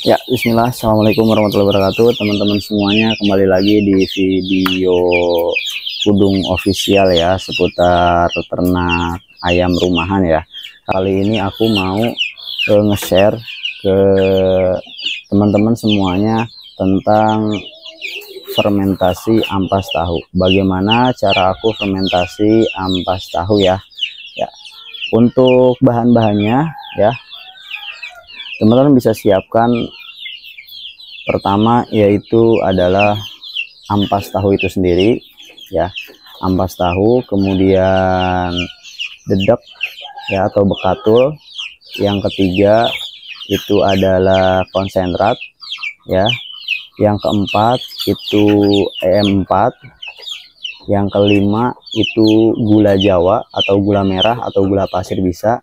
Ya, bismillah. Assalamualaikum warahmatullahi wabarakatuh. Teman-teman semuanya, kembali lagi di video Kudung Official ya, seputar ternak ayam rumahan ya. Kali ini aku mau nge-share ke teman-teman semuanya tentang fermentasi ampas tahu. Bagaimana cara aku fermentasi ampas tahu ya. Ya, untuk bahan-bahannya ya, teman-teman bisa siapkan. Pertama yaitu adalah ampas tahu itu sendiri ya, ampas tahu, kemudian dedek ya atau bekatul. Yang ketiga itu adalah konsentrat ya. Yang keempat itu EM4. Yang kelima itu gula Jawa atau gula merah atau gula pasir bisa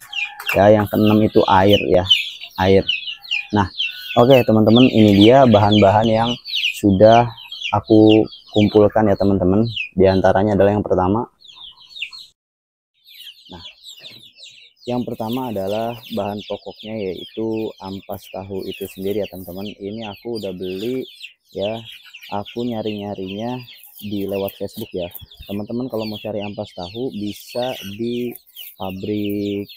ya. Yang keenam itu air ya, air. Nah, oke teman-teman, ini dia bahan-bahan yang sudah aku kumpulkan ya teman-teman. Di antaranya adalah yang pertama. Nah, yang pertama adalah bahan pokoknya yaitu ampas tahu itu sendiri ya teman-teman. Ini aku udah beli ya. Aku nyari-nyarinya di lewat Facebook ya. Teman-teman kalau mau cari ampas tahu bisa di pabrik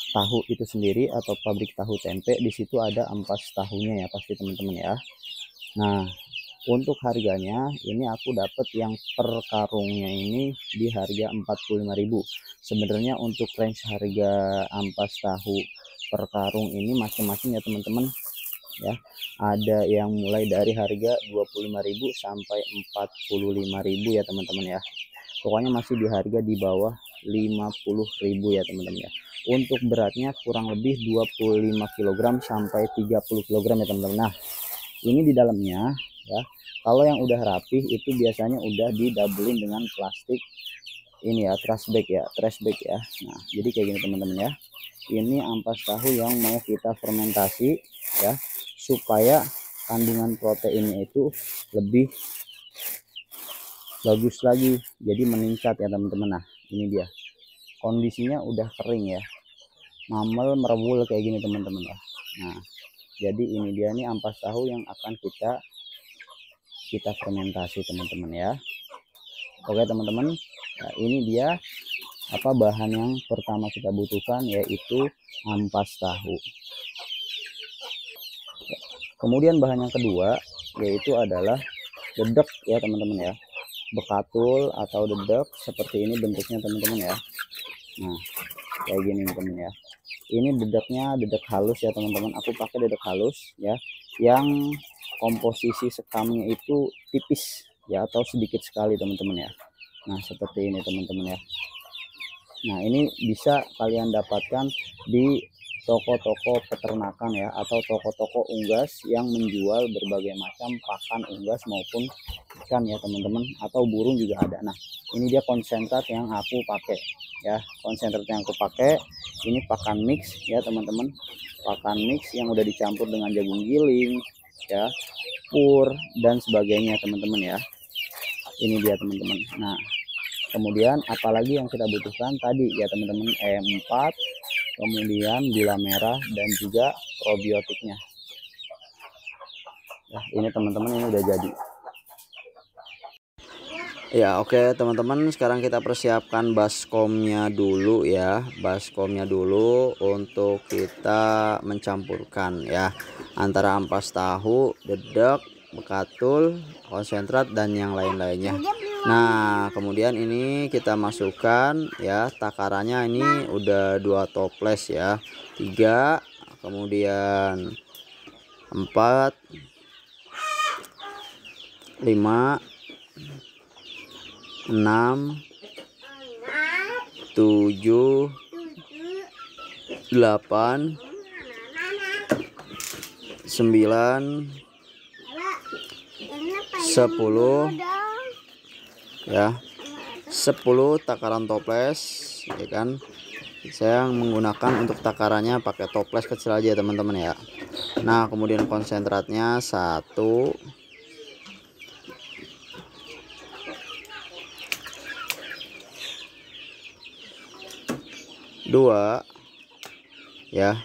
tahu itu sendiri atau pabrik tahu tempe. Di situ ada ampas tahunya ya pasti teman-teman ya. Nah, untuk harganya ini aku dapat yang per karungnya ini di harga 45.000. Sebenarnya untuk range harga ampas tahu per karung ini macam-macam ya teman-teman ya. Ada yang mulai dari harga 25.000 sampai 45.000 ya teman-teman ya. Pokoknya masih di harga di bawah 50.000 ya teman-teman ya. Untuk beratnya kurang lebih 25 kg sampai 30 kg ya teman-teman. Nah, ini di dalamnya ya, kalau yang udah rapih itu biasanya udah didabelin dengan plastik ini ya, trash bag ya. Nah, jadi kayak gini teman-teman ya. Ini ampas tahu yang mau kita fermentasi ya, supaya kandungan proteinnya itu lebih bagus lagi, jadi meningkat ya teman-teman. Nah, ini dia kondisinya udah kering ya, mamel merebul kayak gini teman-teman ya. Nah, jadi ini dia nih ampas tahu yang akan kita fermentasi teman-teman ya. Oke teman-teman, nah, ini dia apa bahan yang pertama kita butuhkan yaitu ampas tahu. Kemudian bahan yang kedua yaitu adalah dedek ya teman-teman ya, bekatul atau dedek seperti ini bentuknya teman-teman ya. Nah, kayak gini teman ya. Ini dedeknya dedek halus ya teman-teman. Aku pakai dedek halus ya, yang komposisi sekamnya itu tipis ya atau sedikit sekali teman-teman ya. Nah, seperti ini teman-teman ya. Nah, ini bisa kalian dapatkan di toko-toko peternakan ya, atau toko-toko unggas yang menjual berbagai macam pakan unggas maupun ikan ya teman-teman, atau burung juga ada. Nah, ini dia konsentrat yang aku pakai ya. Konsentrat yang aku pakai ini pakan mix ya teman-teman, pakan mix yang udah dicampur dengan jagung giling ya, pur dan sebagainya teman-teman ya. Ini dia teman-teman. Nah, kemudian apalagi yang kita butuhkan tadi ya teman-teman, E4, kemudian gula merah dan juga probiotiknya ya. Ini teman-teman, ini udah jadi ya. Oke teman-teman, sekarang kita persiapkan baskomnya dulu ya, baskomnya dulu untuk kita mencampurkan ya antara ampas tahu, dedek, bekatul, konsentrat dan yang lain-lainnya. Nah, kemudian ini kita masukkan ya, takarannya ini udah 2 toples ya, 3, kemudian 4, 5, 6, 7, 8, 9, 10 ya, 10 takaran toples ya kan. Saya menggunakan untuk takarannya pakai toples kecil aja teman-teman ya. Nah, kemudian konsentratnya 1, 2 ya,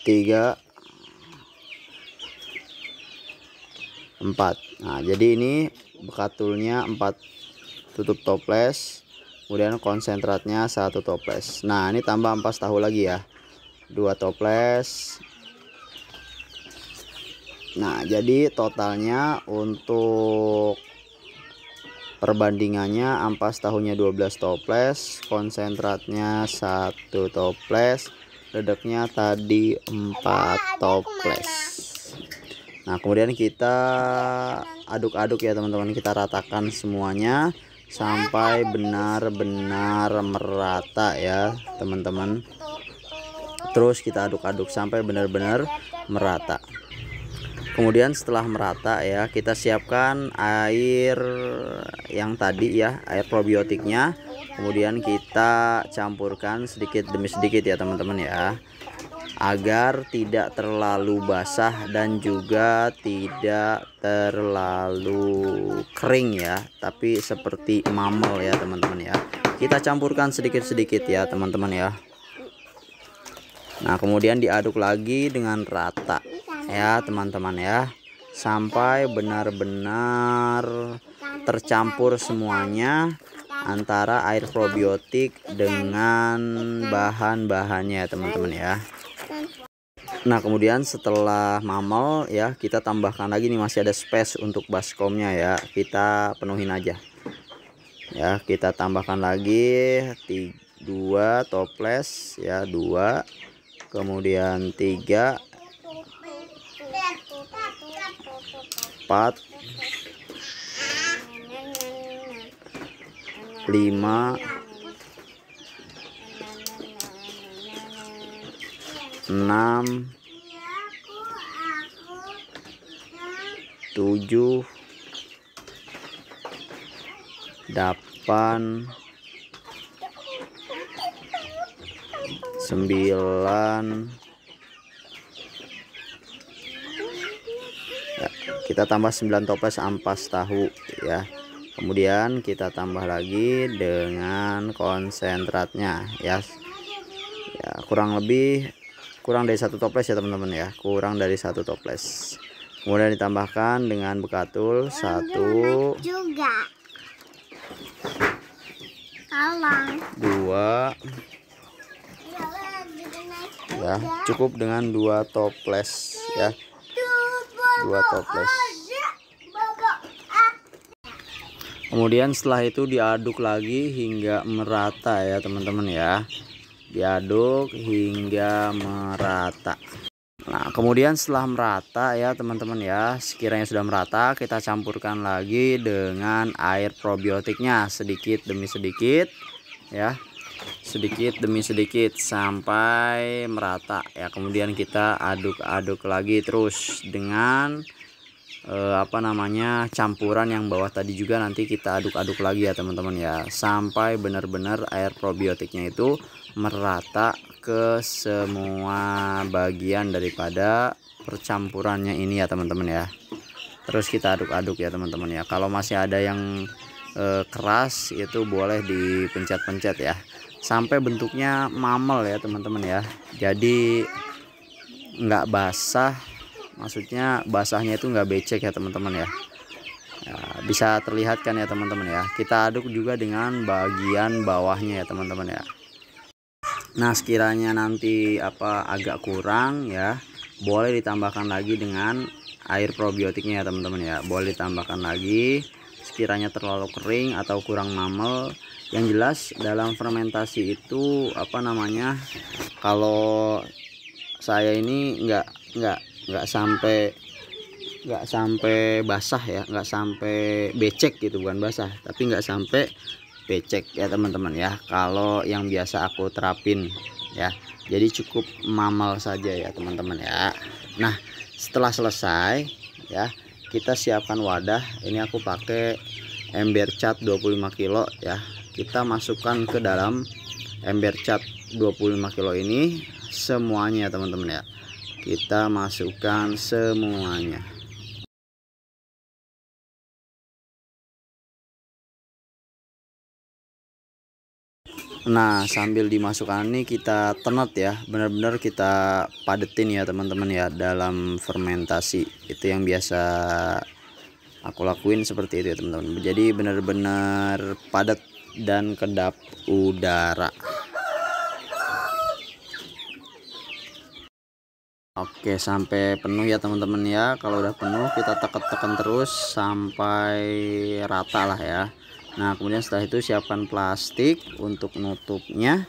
3, 4. Nah, jadi ini bekatulnya 4 tutup toples, kemudian konsentratnya 1 toples. Nah, ini tambah ampas tahu lagi ya, 2 toples. Nah, jadi totalnya untuk perbandingannya ampas tahunya 12 toples, konsentratnya 1 toples, redeknya tadi 4 toples. Nah, kemudian kita aduk-aduk ya teman-teman, kita ratakan semuanya sampai benar-benar merata ya teman-teman. Terus kita aduk-aduk sampai benar-benar merata. Kemudian setelah merata ya, kita siapkan air yang tadi ya, air probiotiknya. Kemudian kita campurkan sedikit demi sedikit ya teman-teman ya, agar tidak terlalu basah dan juga tidak terlalu kering ya, tapi seperti mamel ya teman-teman ya. Kita campurkan sedikit-sedikit ya teman-teman ya. Nah, kemudian diaduk lagi dengan rata ya teman-teman ya, sampai benar-benar tercampur semuanya antara air probiotik dengan bahan-bahannya ya teman-teman ya. Nah, kemudian setelah mamel ya, kita tambahkan lagi nih, masih ada space untuk baskomnya ya, kita penuhin aja ya. Kita tambahkan lagi 2 toples ya, 2, kemudian 3, 4, 5, 6, 7, 8, 9 ya, kita tambah 9 toples ampas tahu ya. Kemudian kita tambah lagi dengan konsentratnya ya, kurang dari 1 toples ya teman-teman ya, kurang dari 1 toples. Kemudian ditambahkan dengan bekatul 1, 2 ya, cukup dengan 2 toples ya, 2 toples. Kemudian setelah itu diaduk lagi hingga merata ya teman-teman ya, diaduk hingga merata. Nah, kemudian setelah merata ya teman-teman ya, sekiranya sudah merata, kita campurkan lagi dengan air probiotiknya sedikit demi sedikit ya, sedikit demi sedikit sampai merata ya. Kemudian kita aduk-aduk lagi terus dengan campuran yang bawah tadi juga, nanti kita aduk-aduk lagi ya teman-teman ya, sampai benar-benar air probiotiknya itu merata ke semua bagian daripada percampurannya ini ya teman-teman ya. Terus kita aduk-aduk ya teman-teman ya. Kalau masih ada yang keras itu boleh dipencet-pencet ya, sampai bentuknya mamel ya teman-teman ya. Jadi nggak basah, maksudnya basahnya itu nggak becek ya teman-teman ya. Bisa terlihat kan ya teman-teman ya. Kita aduk juga dengan bagian bawahnya ya teman-teman ya. Nah, sekiranya nanti agak kurang ya, boleh ditambahkan lagi dengan air probiotiknya ya teman-teman ya, boleh ditambahkan lagi. Sekiranya terlalu kering atau kurang mamel, yang jelas dalam fermentasi itu kalau saya ini nggak sampai basah ya, nggak sampai becek gitu, bukan basah tapi nggak sampai becek ya teman-teman ya, kalau yang biasa aku terapin ya. Jadi cukup mamel saja ya teman-teman ya. Nah, setelah selesai ya, kita siapkan wadah. Ini aku pakai ember cat 25 kilo ya. Kita masukkan ke dalam ember cat 25 kilo ini semuanya ya teman-teman ya. Kita masukkan semuanya. Nah, sambil dimasukkan ini kita tenet ya, benar-benar kita padetin ya teman-teman ya dalam fermentasi. Itu yang biasa aku lakuin seperti itu ya teman-teman. Jadi benar-benar padat dan kedap udara. Oke, sampai penuh ya teman-teman ya. Kalau udah penuh kita tekan-tekan terus sampai rata lah ya. Nah, kemudian setelah itu siapkan plastik untuk nutupnya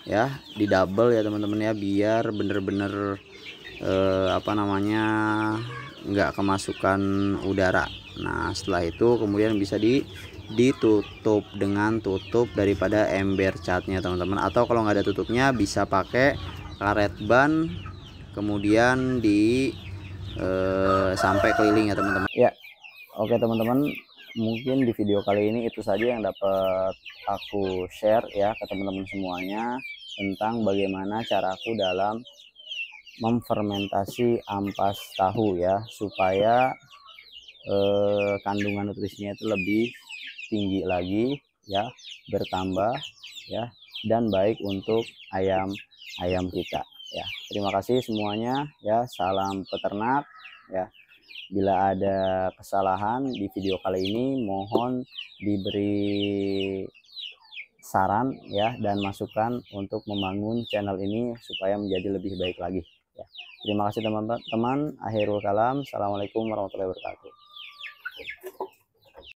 ya, di double ya teman-teman ya, biar bener-bener apa namanya, nggak kemasukan udara. Nah, setelah itu kemudian bisa ditutup dengan tutup daripada ember catnya teman-teman, atau kalau nggak ada tutupnya bisa pakai karet ban, kemudian sampai keliling ya teman-teman ya. Oke teman-teman, mungkin di video kali ini itu saja yang dapat aku share ya ke teman-teman semuanya, tentang bagaimana caraku dalam memfermentasi ampas tahu ya, supaya kandungan nutrisinya itu lebih tinggi lagi ya, bertambah ya, dan baik untuk ayam kita ya. Terima kasih semuanya ya, salam peternak ya. Bila ada kesalahan di video kali ini, mohon diberi saran ya dan masukan untuk membangun channel ini supaya menjadi lebih baik lagi ya. Terima kasih teman-teman. Akhirul kalam, assalamualaikum warahmatullahi wabarakatuh.